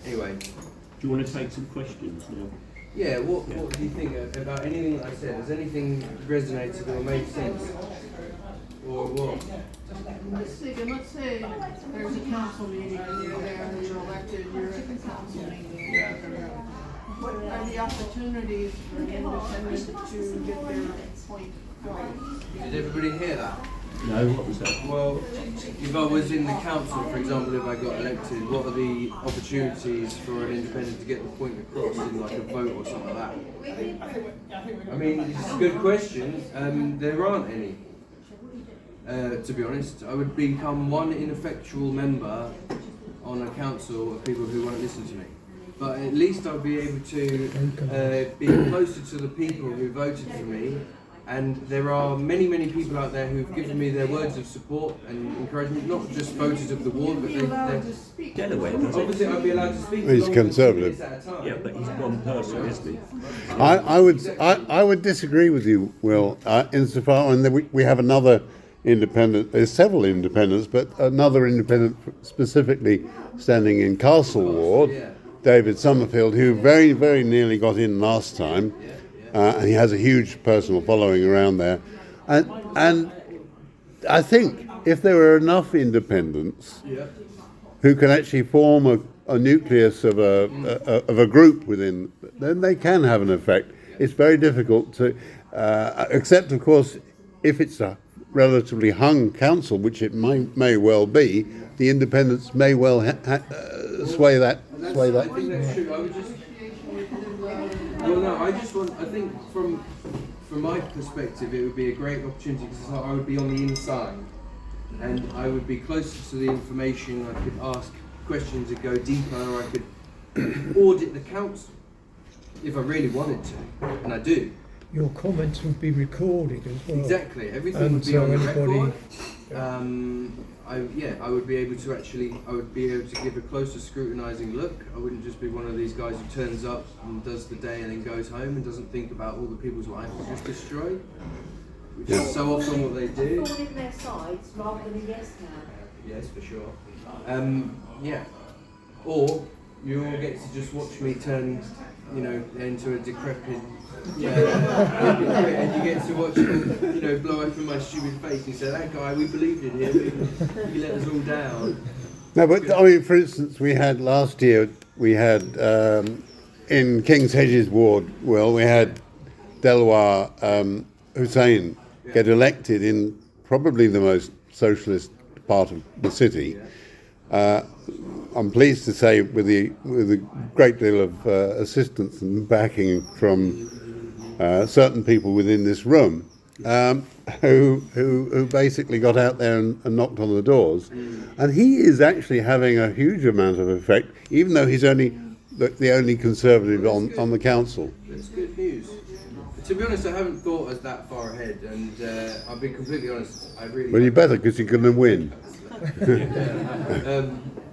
Anyway. Do you want to take some questions now? Yeah, what do you think about anything that I said? Has anything resonated or made sense? Or what? Let's say there's a council meeting and you're there and you're elected, you're at the council meeting. Yeah. What are the opportunities for an independent to get their point across? Did everybody hear that? No, what was that? Well, if I was in the council, for example, if I got elected, what are the opportunities for an independent to get the point across in like a vote or something like that? I mean, it's a good question. There aren't any. To be honest, I would become one ineffectual member on a council of people who won't listen to me. But at least I'll be able to be closer to the people who voted for me. And there are many, many people out there who've given me their words of support and encouragement, not just voters of the ward, but they're Delaware, does it? obviously I'd be allowed to speak. He's for conservative. at a time. Yeah, but he's one person, isn't he? I would disagree with you, Will, insofar, and we have another independent. There's several independents, but another independent specifically standing in Castle Ward, Yeah. David Summerfield, who very, very nearly got in last time. And he has a huge personal following around there. And I think if there are enough independents who can actually form a nucleus of a group within, then they can have an effect. It's very difficult to, except of course, if it's a relatively hung council, which it may well be, the independents may well sway that. I think that's true. I would just. Well, no, I think from my perspective, it would be a great opportunity because I would be on the inside and I would be closer to the information. I could ask questions that go deeper, or I could audit the council if I really wanted to, and I do. Your comments would be recorded as well. Exactly, everything And would be so on the anybody- record. I would be able to give a closer scrutinising look. I wouldn't just be one of these guys who turns up and does the day and then goes home and doesn't think about all the people's lives that just destroyed, which is so often what they do. Fall in their sides rather than a yes man. Yes, for sure. Yeah. Or you all get to just watch me turn, into a decrepit. And you get to watch him, blow open my stupid face and say, "That guy, we believed in him. He let us all down." No, but I mean, for instance, we had last year, in King's Hedges Ward, we had Delaware Hussain get elected in probably the most socialist part of the city. I'm pleased to say, with a great deal of assistance and backing from certain people within this room, who basically got out there and knocked on the doors, and he is actually having a huge amount of effect, even though he's only the only Conservative on the council. That's good news. To be honest, I haven't thought us that far ahead, and I'll be completely honest. I really. Well, you better, because you're going to win.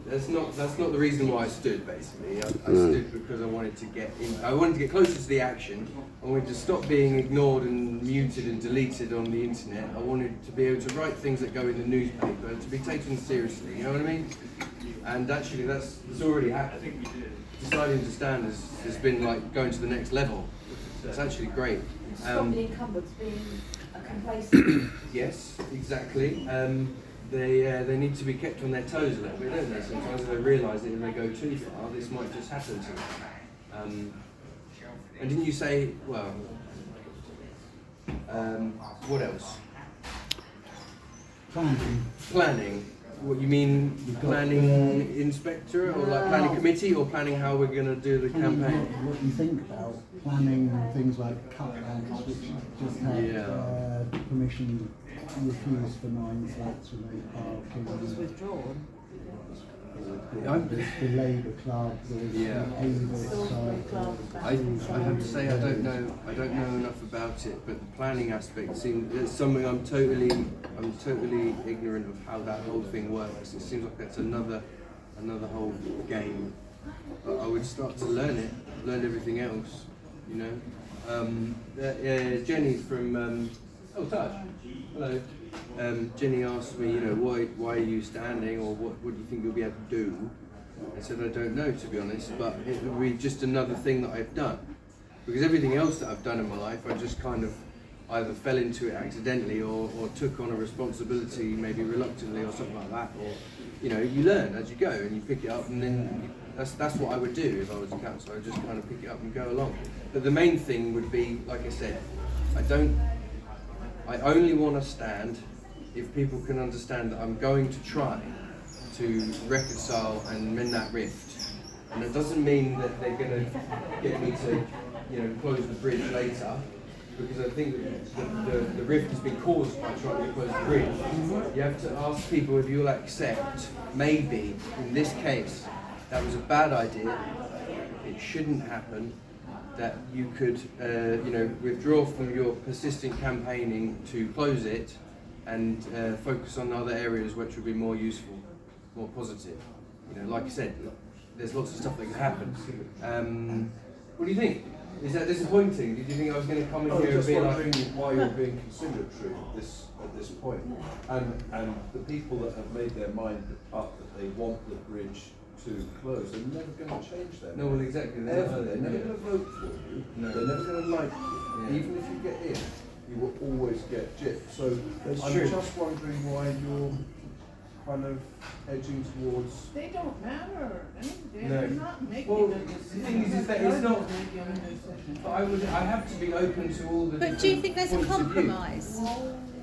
That's not the reason why I stood. Basically, I stood because I wanted to get in. I wanted to get closer to the action. I wanted to stop being ignored and muted and deleted on the internet. I wanted to be able to write things that go in the newspaper, to be taken seriously. You know what I mean? And actually, that's already happened. Deciding to stand has been like going to the next level. It's actually great. Stop the incumbents being complacent. Yes, exactly. They need to be kept on their toes a little bit, don't they? Sometimes if they realise that if they go too far, this might just happen to them. And didn't you say, well, what else? Planning. What you mean, planning inspector, or like planning committee, or planning how we're going to do the campaign? What you think about planning things like cutbacks, which just had permission refused for 9 flats with a parking. It was withdrawn. There's the Labour Club, there's the Able side. I have to say I don't know enough about it, but the planning aspect seems it's something I'm totally ignorant of how that whole thing works. It seems like that's another whole game. But I would start to learn everything else, Jenny from Taj. Hello. Jenny asked me, why are you standing, or what do you think you'll be able to do? I said, I don't know, to be honest, but it would be just another thing that I've done. Because everything else that I've done in my life, I just kind of either fell into it accidentally or took on a responsibility, maybe reluctantly or something like that. Or, you know, you learn as you go and you pick it up, and then that's what I would do if I was a counsellor. I'd just kind of pick it up and go along. But the main thing would be, like I said, I only want to stand if people can understand that I'm going to try to reconcile and mend that rift. And it doesn't mean that they're going to get me to, you know, close the bridge later, because I think that the rift has been caused by trying to close the bridge. You have to ask people if you'll accept, maybe, in this case, that was a bad idea, it shouldn't happen, that you could, you know, withdraw from your persistent campaigning to close it and focus on other areas which would be more useful, more positive. You know, like I said, there's lots of stuff that can happen. What do you think? Is that disappointing? Did you think I was going to come in I was here and just be wondering like... why you're being conciliatory at this point. And the people that have made their mind up that they want the bridge to close, they're never going to change that. No, well, exactly. They're never going to vote for you. No. They're never going to like you. Yeah. Even if you get in, you will always get gypped. So That's I'm true. just wondering why you're kind of edging towards. They don't matter. They're No. not making Well, a the decision. thing is that it's not... Making a decision. But I have to be open to all the But do you think there's a points of view. compromise?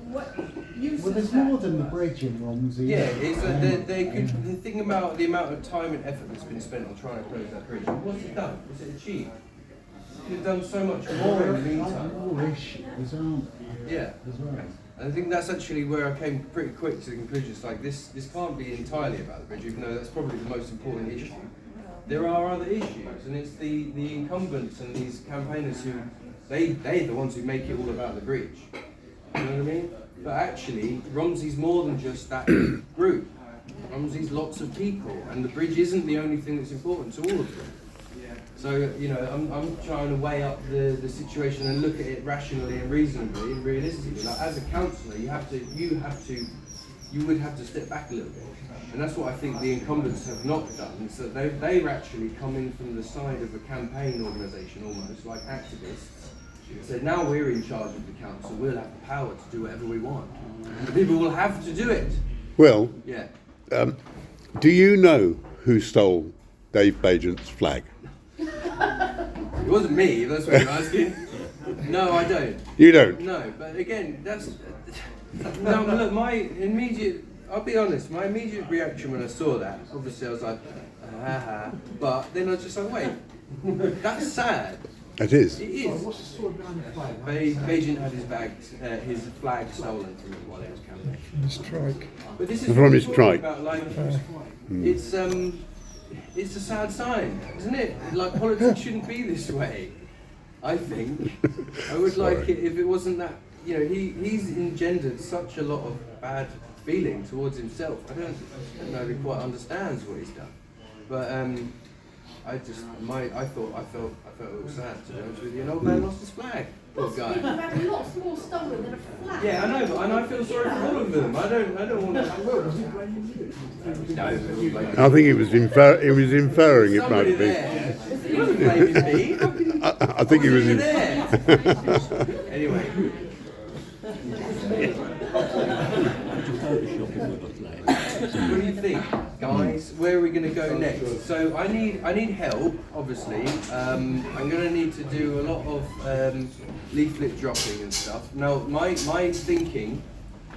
What use Well, is there's that? more than the bridge in Romsey. Yeah, it's they could. The thing about the amount of time and effort that's been spent on trying to close that bridge, what's it done? What's it achieved? It could have done so much more in the meantime. More issues, aren't Yeah. as well. And I think that's actually where I came pretty quick to the conclusion. It's like this can't be entirely about the bridge, even though that's probably the most important issue. There are other issues, and it's the incumbents and these campaigners who they're the ones who make it all about the bridge. You know what I mean? But actually, Romsey's more than just that group. Romsey's lots of people, and the bridge isn't the only thing that's important to all of them. So, you know, I'm trying to weigh up the situation and look at it rationally and reasonably and realistically. Like, as a councillor, you would have to step back a little bit. And that's what I think the incumbents have not done. So they've actually come in from the side of a campaign organisation, almost like activists. Said, now we're in charge of the council, we'll have the power to do whatever we want. And the people will have to do it. Well, Yeah. do you know who stole Dave Bagent's flag? It wasn't me, if that's what you're asking. No, I don't. You don't? No, but again, that's... No, look, my immediate... I'll be honest, my immediate reaction when I saw that, obviously I was like, haha. But then I was just like, wait, that's sad. It is. It is. What's the story behind the flag? Bagent had his flag stolen from him while he was campaigning. The strike. But this is From what his we're talking strike. about, like, it's a sad sign, isn't it? Like, politics shouldn't be this way. I think. I would like it if it wasn't that. You know, he's engendered such a lot of bad feeling towards himself. I don't know if he quite understands what he's done. But I felt it was sad, to be honest with you. An old man lost his flag. Poor guy. People have had lots more stolen than a flag. Yeah, I know, but and I feel sorry for all of them. I don't want to. No, I think he was inferring it might somebody be. there. He wasn't blaming me. I think he was Even in. there. Anyway. Photoshopping with a flag. What do you think, guys? Where are we going to go next? So I need help, obviously. I'm going to need to do a lot of leaflet dropping and stuff. Now, my thinking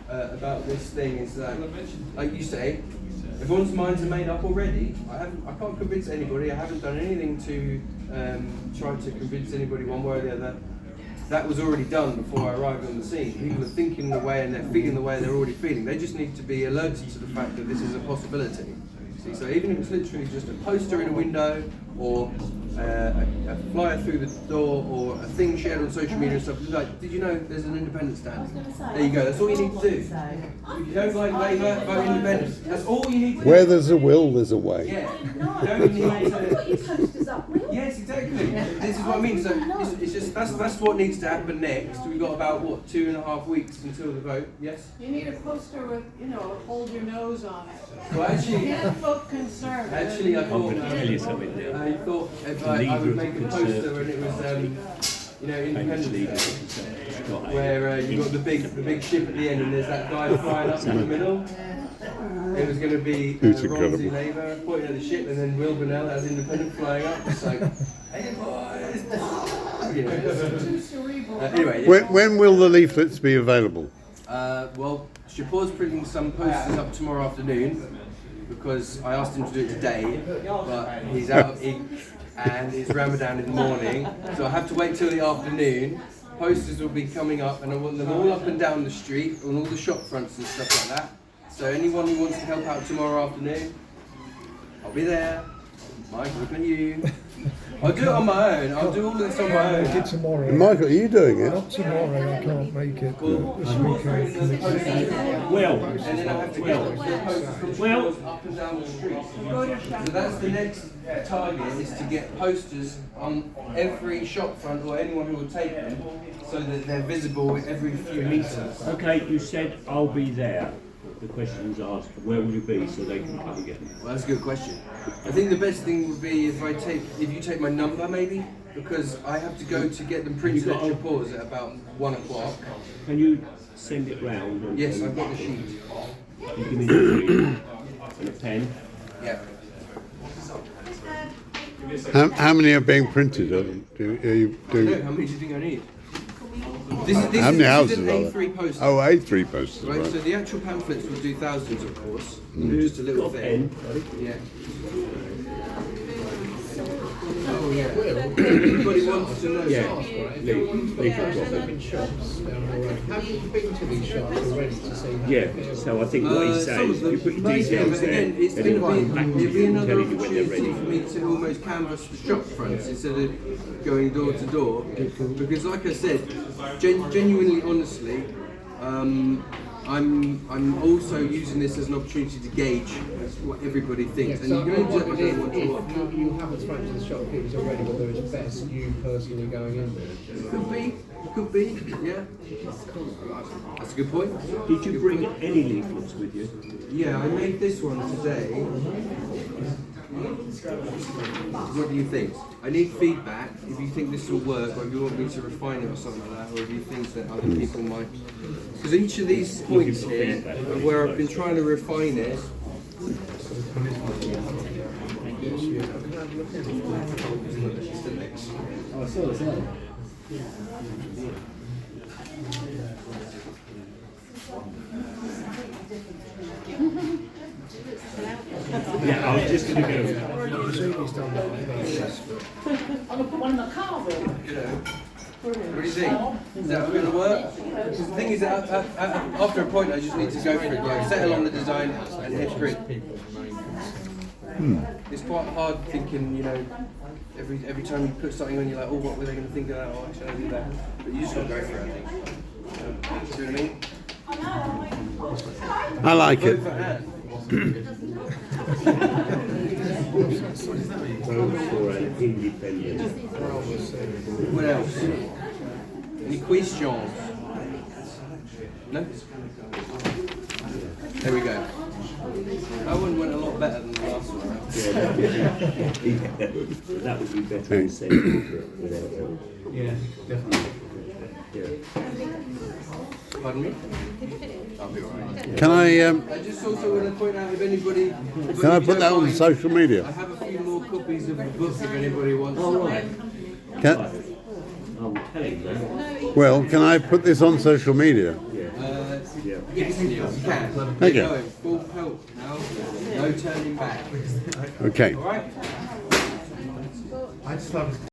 about this thing is that, like you say, everyone's minds are made up already. I can't convince anybody. I haven't done anything to try to convince anybody one way or the other. That was already done before I arrived on the scene. People are thinking the way and they're feeling the way they're already feeling. They just need to be alerted to the fact that this is a possibility. See, so even if it's literally just a poster in a window or a flyer through the door or a thing shared on social media and stuff, like, did you know there's an independent standing? There you go, that's all you need to do. If you don't like Labour, vote independent. That's all you need to do. Where there's a will, there's a way. Yeah. No, You don't need I've to... got your posters up, Will. Yes, exactly. This is what I mean. So it's just that's what needs to happen next. We've got about 2.5 weeks until the vote. Yes. You need a poster with, hold your nose on it. Well, You actually, can't vote conservative. actually, I I'm going to thought tell you something now. I thought if I would make a poster and it was Independence Day, where you got the big ship at the end and there's that guy flying up in the middle. It was going to be It's Romsey incredible. Labour pointing at the ship, and then William Bannell as independent flying up. It's like, hey boys! Too cerebral. Anyway, When will the leaflets be available? well, Chapeau's printing some posters up tomorrow afternoon because I asked him to do it today, but he's out of ink and it's Ramadan in the morning, so I have to wait till the afternoon. Posters will be coming up, and I want them all up and down the street on all the shop fronts and stuff like that. So anyone who wants to help out tomorrow afternoon, I'll be there. Mike, looking at you. I'll do it on my own. I'll do all of this on my Make it own. tomorrow. Michael, are you doing it? Not tomorrow, I can't make it. Well, This I'm also weekend. putting the posters Well, and then I have to get the posters from stores up and down the street. So that's the next target, is to get posters on every shop front or anyone who will take them, so that they're visible every few meters. okay, you said I'll be there. The question was asked, where will you be so they can come and get them? Well, that's a good question. I think the best thing would be if you take my number maybe, because I have to go to get them printed at Chapeau's at about 1 o'clock. Can you send it round? And, Yes, I've got the sheet. You give me the sheet and a pen. Yeah. How many are being printed? Are you I don't know, doing? how many do you think I need? How many this houses is an are there? A3 poster. Oh, A3 posters, Right, so right. the actual pamphlets will do thousands, of course. Just a little Got a thing. pen? Yeah. Oh yeah. Everybody wants to know. Yeah. Yeah, so I think what he's saying is Some of you put your them, details but there, again, it's then going it'll come back to to be you and another tell you when they're opportunity ready. for me to almost canvass the shop fronts instead of going door to door. Because, like I said, genuinely, honestly, I'm also using this as an opportunity to gauge what everybody thinks, and you can only do that with what you want. You haven't spoken to the shopkeepers already, whether it's best you personally going in there. Could be, yeah. That's a good point. Did you bring any leaflets with you? Yeah, I made this one today. What do you think? I need feedback if you think this will work, or if you want me to refine it or something like that, or if you think that other people might. Because each of these points here, are where I've been trying to refine it. Oh, I saw this there. Yeah, I was just going to go. I'm gonna put one in the car though. What do you think? Is that going to work? Because the thing is, after a point, I just need to go for it, like settle on the design and hit print. It's quite hard thinking, every time you put something on, you're like, oh, what were they going to think of that? Oh, should I do that? But you just got to go for it, I think. See what I mean? I like Vote it. for Anne. Vote for an independent. What else? Any questions? No? There we go. That one went a lot better than the last one. That would be better than saying without them. Yeah, definitely. Pardon me? I'll be alright. Can I I just also want to point out if anybody... can I put that on social I media? have a few more copies of the book if anybody wants. Can, I'm telling you. well, can I put this on social media? Yes, Neil, you can. Thank you. Keep going. Full pelt now. No turning back. Okay. Alright? I just love